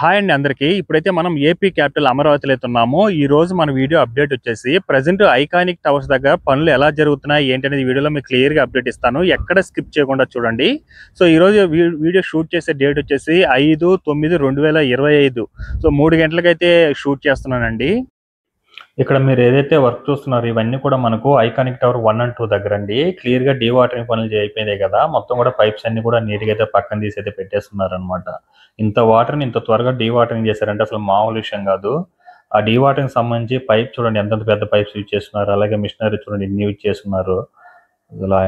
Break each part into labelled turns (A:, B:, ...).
A: Hi అండి అందరికీ. ఇప్పుడైతే మనం ఏపీ క్యాపిటల్ అమరావతిలో అయితే ఉన్నామో. ఈ రోజు మన వీడియో అప్డేట్ వచ్చేసి ప్రెజెంట్ ఐకానిక్ టవర్స్ దగ్గర పనులు ఎలా జరుగుతున్నాయి ఏంటి అనేది వీడియోలో మీకు క్లియర్గా అప్డేట్ ఇస్తాను. ఎక్కడ స్కిప్ చేయకుండా చూడండి. సో ఈ రోజు వీడియో షూట్ చేసే డేట్ వచ్చేసి 5/9/2025. సో 3 గంటలకైతే షూట్ చేస్తున్నానండి. ఇక్కడ మీరు ఏదైతే వర్క్ చూస్తున్నారో ఇవన్నీ కూడా మనకు ఐకానిక్ టవర్ 1 and 2 దగ్గర అండి. క్లియర్గా డీవాటరింగ్ పనులు అయిపోయినాయి కదా, మొత్తం కూడా పైప్స్ అన్ని కూడా నీట్గా అయితే పక్కన తీసి అయితే పెట్టేస్తున్నారు అనమాట. ఇంత వాటర్ని ఇంత త్వరగా డీవాటరింగ్ చేశారంటే అసలు మామూలు విషయం కాదు. ఆ డీవాటరింగ్ సంబంధించి పైప్ చూడండి ఎంత పెద్ద పైప్స్ యూజ్ చేస్తున్నారు, అలాగే మిషనరీ చూడండి ఎన్ని యూజ్ చేస్తున్నారు. ఇలా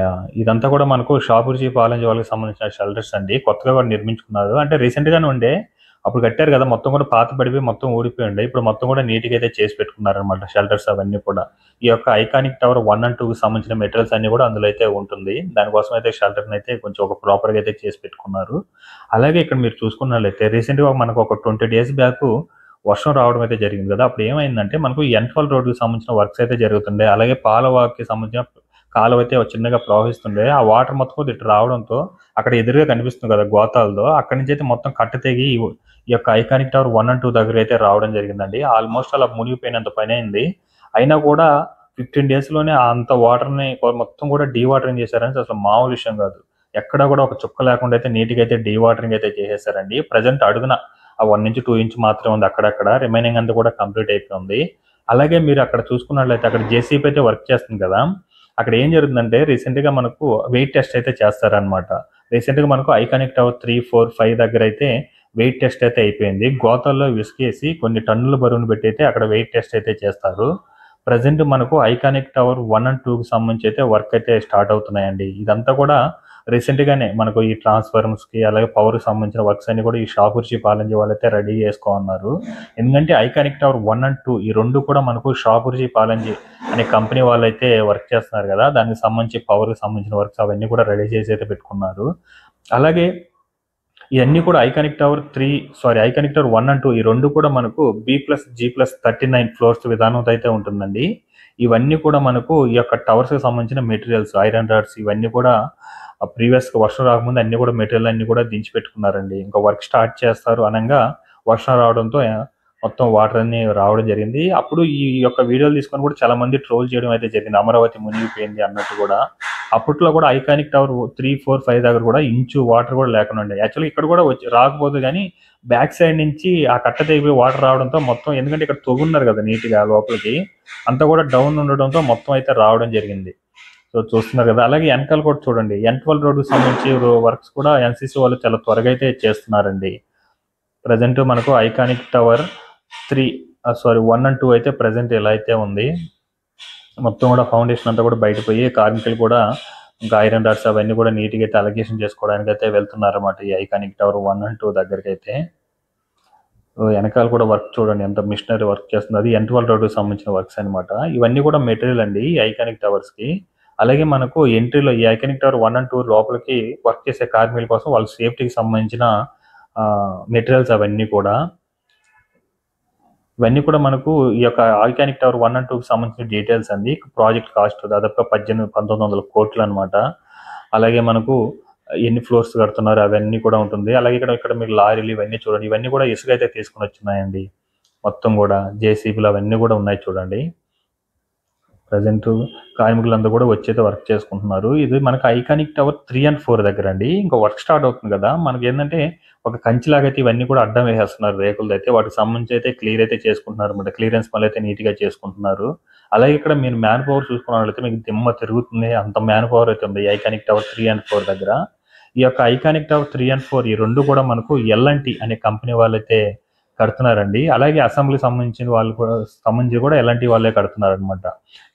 A: ఇదంతా కూడా మనకు షాపుర్జీ పాలెంజ్ వాళ్ళకి సంబంధించిన షెల్టర్స్ అండి. కొత్తగా కూడా నిర్మించుకున్నారు, అంటే రీసెంట్గానే ఉండే. అప్పుడు కట్టారు కదా, మొత్తం కూడా పాత పడిపోయి మొత్తం ఊడిపోయి ఉండే. ఇప్పుడు మొత్తం కూడా నీట్గా అయితే చేసి పెట్టుకున్నారు అనమాట షెల్టర్స్ అవన్నీ కూడా. ఈ యొక్క ఐకానిక్ టవర్ 1 and 2కి సంబంధించిన మెటీరియల్స్ అన్ని కూడా అందులో అయితే ఉంటుంది. దానికోసం అయితే షెల్టర్ని అయితే కొంచెం ఒక ప్రాపర్గా అయితే చేసి పెట్టుకున్నారు. అలాగే ఇక్కడ మీరు చూసుకున్నట్లయితే రీసెంట్గా మనకు ఒక 20 days బ్యాక్ వర్షం రావడం అయితే జరిగింది కదా. అప్పుడు ఏమైందంటే మనకు N12 రోడ్డుకి సంబంధించిన వర్క్స్ అయితే జరుగుతుండే. అలాగే పాలవాకి సంబంధించిన కాలువ అయితే చిన్నగా ప్రవహిస్తుండే. ఆ వాటర్ మొత్తం ఇటు రావడంతో అక్కడ ఎదురుగా కనిపిస్తుంది కదా గోతాలతో, అక్కడి నుంచి అయితే మొత్తం కట్ట తెగి ఈ యొక్క ఐకానిక్ టవర్ 1 and 2 దగ్గర అయితే రావడం జరిగిందండి. ఆల్మోస్ట్ అలా మునిగిపోయినంత పని అయింది. అయినా కూడా 15 daysలోనే అంత వాటర్ని మొత్తం కూడా డీవాటరింగ్ చేశారని అసలు మామూలు విషయం కాదు. ఎక్కడ కూడా ఒక చుక్క లేకుండా అయితే నీట్గా అయితే డీవాటరింగ్ అయితే చేసేసారండి. ప్రజెంట్ అడుగున ఆ 1 నుంచి 2 ఇంచ్ మాత్రమే ఉంది అక్కడక్కడ, రిమైనింగ్ అంతా కూడా కంప్లీట్ అయిపోయింది. అలాగే మీరు అక్కడ చూసుకున్నట్లయితే అక్కడ జేసీబీ అయితే వర్క్ చేస్తుంది కదా. అక్కడ ఏం జరుగుతుందంటే రీసెంట్గా మనకు వెయిట్ టెస్ట్ అయితే చేస్తారనమాట. రీసెంట్గా మనకు ఐకానిక్ టవర్ 3, 4, 5 దగ్గర అయితే వెయిట్ టెస్ట్ అయితే అయిపోయింది. గోతాల్లో విసికేసి కొన్ని టన్నుల బరువును పెట్టి అయితే అక్కడ వెయిట్ టెస్ట్ అయితే చేస్తారు. ప్రజెంట్ మనకు ఐకానిక్ టవర్ 1 and 2కి సంబంధించి అయితే వర్క్ అయితే స్టార్ట్ అవుతున్నాయండి. ఇదంతా కూడా రీసెంట్గానే మనకు ఈ ట్రాన్స్ఫార్మర్స్కి అలాగే పవర్కి సంబంధించిన వర్క్స్ అన్ని కూడా ఈ షాపుర్జీ పాలెంజ్ వాళ్ళైతే రెడీ చేసుకోన్నారు. ఎందుకంటే ఐకానిక్ టవర్ 1 and 2 ఈ రెండు కూడా మనకు షాపుర్జీ పాలెంజ్ అనే కంపెనీ వాళ్ళైతే వర్క్ చేస్తున్నారు కదా, దానికి సంబంధించి పవర్కి సంబంధించిన వర్క్స్ అవన్నీ కూడా రెడీ చేసి అయితే పెట్టుకున్నారు. అలాగే ఇవన్నీ కూడా ఐకానిక్ టవర్ 1 and 2 ఈ రెండు కూడా మనకు B+G+39 ఫ్లోర్స్ విధానంతో అయితే ఉంటుందండి. ఇవన్నీ కూడా మనకు ఈ యొక్క టవర్స్కి సంబంధించిన మెటీరియల్స్, ఐరన్ రాడ్స్ ఇవన్నీ కూడా ప్రీవియస్గా వర్షం రాకముందు అన్ని కూడా మెటీరియల్ అన్ని కూడా దించి పెట్టుకున్నారండి. ఇంకా వర్క్ స్టార్ట్ చేస్తారు అనగా వర్షం రావడంతో మొత్తం వాటర్ అన్ని రావడం జరిగింది. అప్పుడు ఈ యొక్క వీడియోలు తీసుకొని కూడా చాలా మంది ట్రోల్ చేయడం అయితే జరిగింది, అమరావతి మునిగిపోయింది అన్నట్టు కూడా. అప్పట్లో కూడా ఐకానిక్ టవర్ 3, 4, 5 దగ్గర కూడా ఇంచు వాటర్ కూడా లేకుండా ఉండే. యాక్చువల్లీ ఇక్కడ కూడా రాకపోదు, కానీ బ్యాక్ సైడ్ నుంచి ఆ కట్ట తెగిపోయి వాటర్ రావడంతో మొత్తం, ఎందుకంటే ఇక్కడ తొగున్నారు కదా నీట్గా లోపలికి, అంతా కూడా డౌన్ ఉండడంతో మొత్తం అయితే రావడం జరిగింది. సో చూస్తున్నారు కదా. అలాగే వెనకాల కూడా చూడండి, N12 రోడ్డుకి సంబంధించి వర్క్స్ కూడా ఎన్సీసీ వాళ్ళు చాలా త్వరగా అయితే చేస్తున్నారండి. ప్రజెంట్ మనకు ఐకానిక్ టవర్ 1 and 2 అయితే ప్రజెంట్ ఎలా అయితే ఉంది. మొత్తం కూడా ఫౌండేషన్ అంతా కూడా బయటపోయి కార్మికులు కూడా ఇంకా ఐరన్ రాడ్స్ అవన్నీ కూడా నీట్గా అయితే అలొకేషన్ చేసుకోవడానికి అయితే వెళ్తున్నారు అన్నమాట ఈ ఐకానిక్ టవర్ 1 and 2 దగ్గరికి అయితే. వెనకాల కూడా వర్క్ చూడండి ఎంత మిషనరీ వర్క్ చేస్తుంది, అది N12 రోడ్డుకి సంబంధించిన వర్క్స్ అనమాట. ఇవన్నీ కూడా మెటీరియల్ అండి ఈ ఐకానిక్ టవర్స్కి. అలాగే మనకు ఎంట్రీలో ఈ ఐకానిక్ టవర్ 1 and 2 లోపలికి వర్క్ చేసే కార్మికుల కోసం వాళ్ళ సేఫ్టీకి సంబంధించిన మెటీరియల్స్ అవన్నీ కూడా, ఇవన్నీ కూడా మనకు ఈ యొక్క ఐకానిక్ టవర్ 1 and 2కి సంబంధించిన డీటెయిల్స్ అండి. ప్రాజెక్ట్ కాస్ట్ దాదాపుగా 1900 కోట్లు అనమాట. అలాగే మనకు ఎన్ని ఫ్లోర్స్ కడుతున్నారు అవన్నీ కూడా ఉంటుంది. అలాగే ఇక్కడ మీరు లారీలు ఇవన్నీ చూడండి, ఇవన్నీ కూడా ఇసుక అయితే తీసుకుని వచ్చినాయండి. మొత్తం కూడా జేసీబీలు అవన్నీ కూడా ఉన్నాయి చూడండి. ప్రజెంట్ కార్మికులందరూ కూడా వచ్చి వర్క్ చేసుకుంటున్నారు. ఇది మనకు ఐకానిక్ టవర్ 3 and 4 దగ్గర అండి. ఇంకా వర్క్ స్టార్ట్ అవుతుంది కదా, మనకి ఏంటంటే ఒక కంచిలాగా అయితే ఇవన్నీ కూడా అడ్డం వేసేస్తున్నారు రేకులతో అయితే. వాటికి సంబంధించి అయితే క్లియర్ అయితే చేసుకుంటున్నారు అనమాట. క్లియరెన్స్ పనులు అయితే నీట్గా చేసుకుంటున్నారు. అలాగే ఇక్కడ మీరు మ్యాన్ పవర్ చూసుకున్నట్లయితే మీకు దిమ్మ తిరుగుతుంది, అంత మ్యాన్ పవర్ అయితే ఉంది ఐకానిక్ టవర్ 3 and 4 దగ్గర. ఈ యొక్క ఐకానిక్ టవర్ 3 and 4 ఈ రెండు కూడా మనకు L&T అనే కంపెనీ వాళ్ళైతే కడుతున్నారండి. అలాగే అసెంబ్లీ సంబంధించిన వాళ్ళు కూడా L&T వాళ్ళే కడుతున్నారు అనమాట.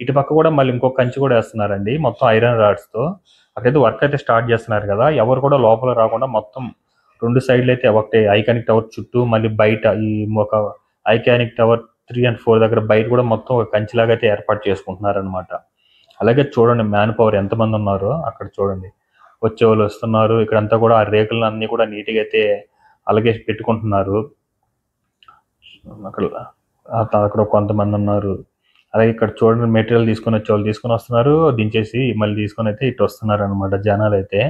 A: ఇటు పక్క కూడా మళ్ళీ ఇంకొక కంచి కూడా వేస్తున్నారండి మొత్తం ఐరన్ రాడ్స్తో. అక్కడైతే వర్క్ అయితే స్టార్ట్ చేస్తున్నారు కదా, ఎవరు కూడా లోపల రాకుండా మొత్తం 2 సైడ్లు అయితే ఒకటి ఐకానిక్ టవర్ చుట్టూ, మళ్ళీ బయట ఈ ఒక ఐకానిక్ టవర్ 3 and 4 దగ్గర బయట కూడా మొత్తం ఒక కంచిలాగా అయితే ఏర్పాటు చేసుకుంటున్నారు అనమాట. అలాగే చూడండి మ్యాన్ పవర్ ఎంతమంది ఉన్నారో అక్కడ చూడండి, వచ్చే వాళ్ళు వస్తున్నారు. ఇక్కడంతా కూడా ఆ రేకులను అన్ని కూడా నీట్గా అయితే అలాగే పెట్టుకుంటున్నారు. అక్కడ కొంతమంది ఉన్నారు. అలాగే ఇక్కడ చూడండి మెటీరియల్ తీసుకొని వచ్చే వాళ్ళు తీసుకొని వస్తున్నారు, దించేసి మళ్ళీ తీసుకొని అయితే ఇటు వస్తున్నారు అనమాట జనాలు అయితే.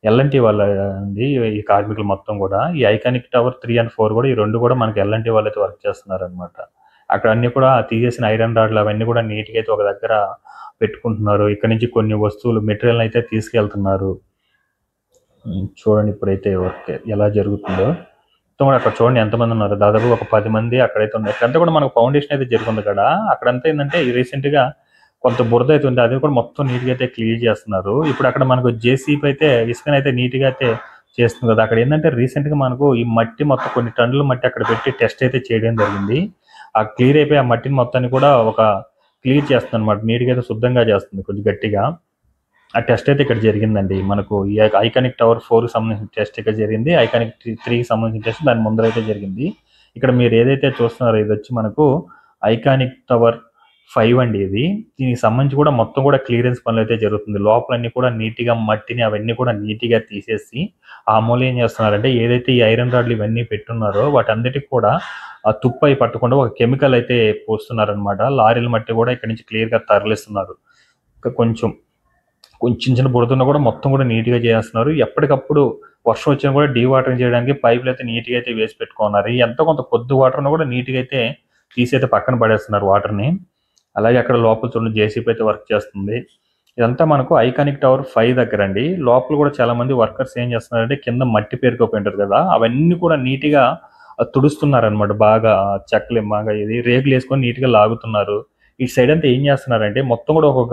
A: ఎల్ఎన్టీ వాళ్ళ అండి ఈ కార్మికులు మొత్తం కూడా. ఈ ఐకానిక్ టవర్ 3 and 4 కూడా ఈ 2 కూడా మనకి ఎల్ఎన్టీ వాళ్ళైతే వర్క్ చేస్తున్నారనమాట. అక్కడ అన్నీ కూడా తీసేసిన ఐరన్ రాడ్లు అవన్నీ కూడా నీట్‌గా అయితే ఒక దగ్గర పెట్టుకుంటున్నారు. ఇక్కడ నుంచి కొన్ని వస్తువులు మెటీరియల్ అయితే తీసుకెళ్తున్నారు. చూడండి ఇప్పుడైతే వర్క్ ఎలా జరుగుతుందో. మొత్తం కూడా అక్కడ చూడండి ఎంతమంది ఉన్నారు. దాదాపు ఒక 10 మంది అక్కడైతే ఉన్నారు. ఇక్కడంతా కూడా మనకు ఫౌండేషన్ అయితే జరుగుతుంది కదా. అక్కడంతా ఏంటంటే రీసెంట్‌గా కొంత బురద అయితే ఉంది. అది కూడా మొత్తం నీట్‌గా అయితే క్లియర్ చేస్తున్నారు. ఇప్పుడు అక్కడ మనకు జేసీబీ అయితే ఇసుకనైతే నీట్‌గా అయితే చేస్తుంది కదా. అక్కడ ఏంటంటే రీసెంట్‌గా మనకు ఈ మట్టి మొత్తం కొన్ని టన్నుల మట్టి అక్కడ పెట్టి టెస్ట్ అయితే చేయడం జరిగింది. ఆ క్లియర్ అయిపోయి ఆ మట్టిని మొత్తాన్ని కూడా ఒక క్లియర్ చేస్తుంది అనమాట. నీట్‌గా అయితే శుద్ధంగా చేస్తుంది కొంచెం గట్టిగా. ఆ టెస్ట్ అయితే ఇక్కడ జరిగిందండి. మనకు ఈ ఐకానిక్ టవర్ 4కి సంబంధించిన టెస్ట్ ఇక్కడ జరిగింది. ఐకానిక్ 3కి సంబంధించిన టెస్ట్ దాని ముందర అయితే జరిగింది. ఇక్కడ మీరు ఏదైతే చూస్తున్నారో ఇది వచ్చి మనకు ఐకానిక్ టవర్ 5 అండి ఇది. దీనికి సంబంధించి కూడా మొత్తం కూడా క్లియరెన్స్ పనులు అయితే జరుగుతుంది. లోపలన్నీ కూడా నీట్‌గా మట్టిని అవన్నీ కూడా నీట్‌గా తీసేసి ఆ మూల ఏం చేస్తున్నారంటే ఏదైతే ఈ ఐరన్ రాడ్లు ఇవన్నీ పెట్టున్నారో వాటన్నిటికి కూడా ఆ తుప్పై పట్టకుండా ఒక కెమికల్ అయితే పోస్తున్నారనమాట. లారీల మట్టి కూడా ఇక్కడ నుంచి క్లియర్‌గా తరలిస్తున్నారు. కొంచెం చిన్న బురదను కూడా మొత్తం కూడా నీట్‌గా చేస్తున్నారు. ఎప్పటికప్పుడు వర్షం వచ్చినా కూడా డీవాటరింగ్ చేయడానికి పైపులు అయితే నీట్‌గా అయితే వేసి పెట్టుకున్నారు. ఎంతో కొంత కొద్ది వాటర్‌ను కూడా నీట్‌గా అయితే తీసి పక్కన పడేస్తున్నారు వాటర్‌ని. అలాగే అక్కడ లోపల చూడండి జేసీబీ అయితే వర్క్ చేస్తుంది. ఇదంతా మనకు ఐకానిక్ టవర్ 5 దగ్గర అండి. లోపల కూడా చాలా మంది వర్కర్స్ ఏం చేస్తున్నారంటే కింద మట్టి పేరుకుపోయి ఉంటుంది కదా. అవన్నీ కూడా నీట్‌గా తుడుస్తున్నారనమాట. బాగా చెక్కలు బాగా ఇది రేకులు వేసుకొని నీట్‌గా లాగుతున్నారు. ఈ సైడ్ అంతా ఏం చేస్తున్నారంటే మొత్తం కూడా ఒక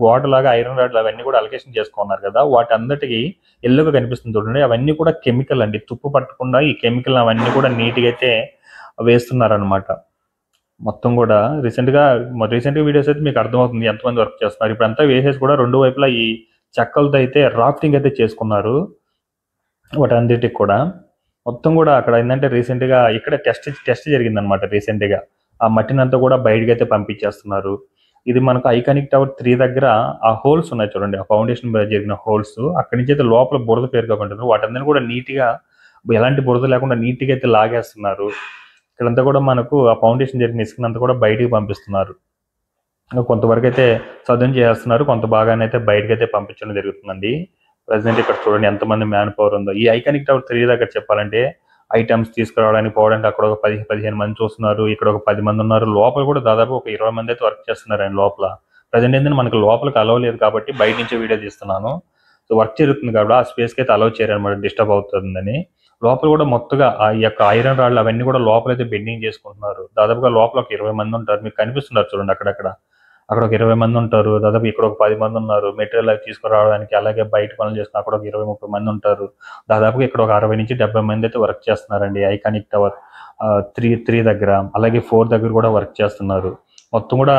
A: గోడలాగా ఐరన్ రాడ్లు అవన్నీ కూడా అలొకేషన్ చేసుకున్నారు కదా. వాటందటికి ఎల్లోగా కనిపిస్తుంది చూడండి. అవన్నీ కూడా కెమికల్ అండి. తుప్పు పట్టకుండా ఈ కెమికల్ అవన్నీ కూడా నీట్‌గా అయితే వేస్తున్నారనమాట. మొత్తం కూడా రీసెంట్ వీడియోస్ అయితే మీకు అర్థమవుతుంది ఎంతమంది వర్క్ చేస్తున్నారు. ఇప్పుడంతా వేసేసి కూడా 2 వైపులా ఈ చెక్కలతో అయితే రాఫ్టింగ్ అయితే చేసుకున్నారు. వాటన్నిటికి కూడా మొత్తం కూడా అక్కడ ఏంటంటే రీసెంట్‌గా ఇక్కడ టెస్ట్ జరిగిందనమాట రీసెంట్‌గా. ఆ మట్టినంతా కూడా బయటకి అయితే పంపించేస్తున్నారు. ఇది మనకు ఐకానిక్ టవర్ 3 దగ్గర ఆ హోల్స్ ఉన్నాయి చూడండి. ఆ ఫౌండేషన్ జరిగిన హోల్స్ అక్కడి నుంచి అయితే లోపల బురద పేరుకోకుండా వాటందరిని కూడా నీట్‌గా ఎలాంటి బురద లేకుండా నీట్‌గా అయితే లాగేస్తున్నారు. ఇక్కడంతా కూడా మనకు ఆ ఫౌండేషన్ జరిగిన ఇసుకనంతా కూడా బయటికి పంపిస్తున్నారు. కొంతవరకు అయితే చదును చేస్తున్నారు. కొంత భాగాన్ని అయితే బయటకి అయితే పంపించడం జరుగుతుందండి. ప్రెజెంట్ ఇక్కడ చూడండి ఎంతమంది మ్యాన్ పవర్ ఉందో. ఈ ఐకానిక్ టవర్ 3 దగ్గర చెప్పాలంటే ఐటమ్స్ తీసుకురావడానికి పోవడానికి అక్కడ ఒక 10-15 మంది చూస్తున్నారు. ఇక్కడ ఒక 10 మంది ఉన్నారు. లోపల కూడా దాదాపు ఒక 20 మంది అయితే వర్క్ చేస్తున్నారండి లోపల. ప్రెజెంట్ ఏంటంటే మనకు లోపలికి అలౌ లేదు కాబట్టి బయట నుంచి వీడియో తీస్తున్నాను. సో వర్క్ జరుగుతుంది కాబట్టి ఆ స్పేస్కి అయితే అలౌ చేయరనమాట, డిస్టర్బ్ అవుతుందని. లోపల కూడా మొత్తగా ఆ యొక్క ఐరన్ రాడ్లు అవన్నీ కూడా లోపలైతే బెండింగ్ చేసుకుంటున్నారు. దాదాపుగా లోపల ఒక 20 మంది ఉంటారు. మీకు కనిపిస్తున్నారు చూడండి అక్కడ ఒక 20 మంది ఉంటారు. దాదాపు ఇక్కడ ఒక 10 మంది ఉన్నారు. మెటీరియల్ అవి తీసుకురావడానికి అలాగే బయట పనులు చేసుకుని అక్కడ ఒక 20-30 మంది ఉంటారు. దాదాపుగా ఇక్కడ ఒక 60-70 మంది అయితే వర్క్ చేస్తున్నారండి ఐకానిక్ టవర్ 3 దగ్గర. అలాగే 4 దగ్గర కూడా వర్క్ చేస్తున్నారు. మొత్తం కూడా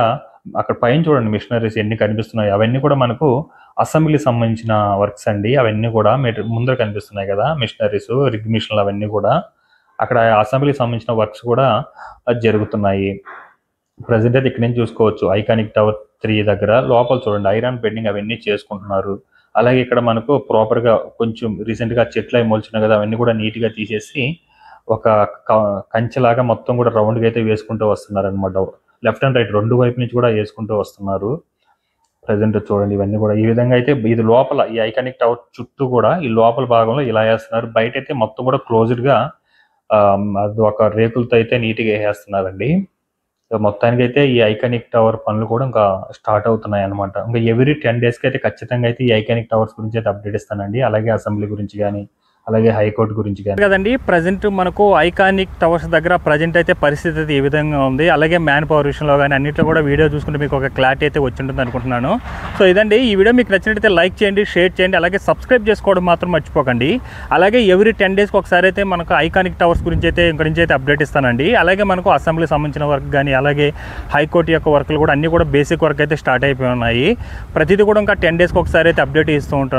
A: అక్కడ పైన చూడండి మిషనరీస్ ఎన్ని కనిపిస్తున్నాయి. అవన్నీ కూడా మనకు అసెంబ్లీకి సంబంధించిన వర్క్స్ అండి. అవన్నీ కూడా ముందర కనిపిస్తున్నాయి కదా మిషనరీస్, రిగ్ మిషన్లు అవన్నీ కూడా అక్కడ అసెంబ్లీకి సంబంధించిన వర్క్స్ కూడా జరుగుతున్నాయి. ప్రెజెంట్ అయితే ఇక్కడ నుంచి చూసుకోవచ్చు ఐకానిక్ టవర్ 3 దగ్గర లోపల చూడండి ఐరన్ బెండింగ్ అవన్నీ చేసుకుంటున్నారు. అలాగే ఇక్కడ మనకు ప్రాపర్గా కొంచెం రీసెంట్గా చెట్లు అవి మొలిచినాయి కదా, అవన్నీ కూడా నీట్గా తీసేసి ఒక కంచెలాగా మొత్తం కూడా రౌండ్గా అయితే వేసుకుంటూ వస్తున్నారు అనమాట. లెఫ్ట్ అండ్ రైట్ 2 వైపు నుంచి కూడా వేసుకుంటూ వస్తున్నారు. ప్రెజెంట్ చూడండి ఇవన్నీ కూడా ఈ విధంగా అయితే ఇది లోపల ఈ ఐకానిక్ టవర్ చుట్టూ కూడా ఈ లోపల భాగంలో ఇలా వేస్తున్నారు. బయట అయితే మొత్తం కూడా క్లోజ్డ్గా అది ఒక రేకులతో అయితే నీట్గా వేసేస్తున్నారండి. మొత్తానికి అయితే ఈ ఐకానిక్ టవర్ పనులు కూడా ఇంకా స్టార్ట్ అవుతున్నాయి అనమాట. ఇంకా ఎవ్రీ 10 daysకి అయితే ఖచ్చితంగా అయితే ఈ ఐకానిక్ టవర్స్ గురించి అయితే అప్డేట్ ఇస్తానండి. అలాగే అసెంబ్లీ గురించి కానీ అలాగే హైకోర్టు గురించి కానీ కదండి. ప్రజెంట్ మనకు ఐకానిక్ టవర్స్ దగ్గర ప్రజెంట్ అయితే పరిస్థితి అయితే ఈ విధంగా ఉంది. అలాగే మ్యాన్ పవర్ విషయంలో కానీ అన్నింటిలో కూడా వీడియో చూసుకుంటే మీకు ఒక క్లారిటీ అయితే వచ్చి ఉంటుంది అనుకుంటున్నాను. సో ఇదండి ఈ వీడియో మీకు నచ్చినట్టయితే లైక్ చేయండి, షేర్ చేయండి, అలాగే సబ్స్క్రైబ్ చేసుకోవడం మాత్రం మర్చిపోకండి. అలాగే ఎవ్రీ 10 daysకి ఒకసారి అయితే మనకు ఐకానిక్ టవర్స్ గురించి అయితే ఇంక నుంచి అయితే అప్డేట్ ఇస్తానండి. అలాగే మనకు అసెంబ్లీకి సంబంధించిన వర్క్ కానీ అలాగే హైకోర్టు యొక్క వర్క్లు కూడా అన్నీ కూడా బేసిక్ వర్క్ అయితే స్టార్ట్ అయిపోయి ఉన్నాయి. ప్రతిదీ కూడా ఇంకా 10 daysకి ఒకసారి అయితే అప్డేట్ ఇస్తూ ఉంటాను.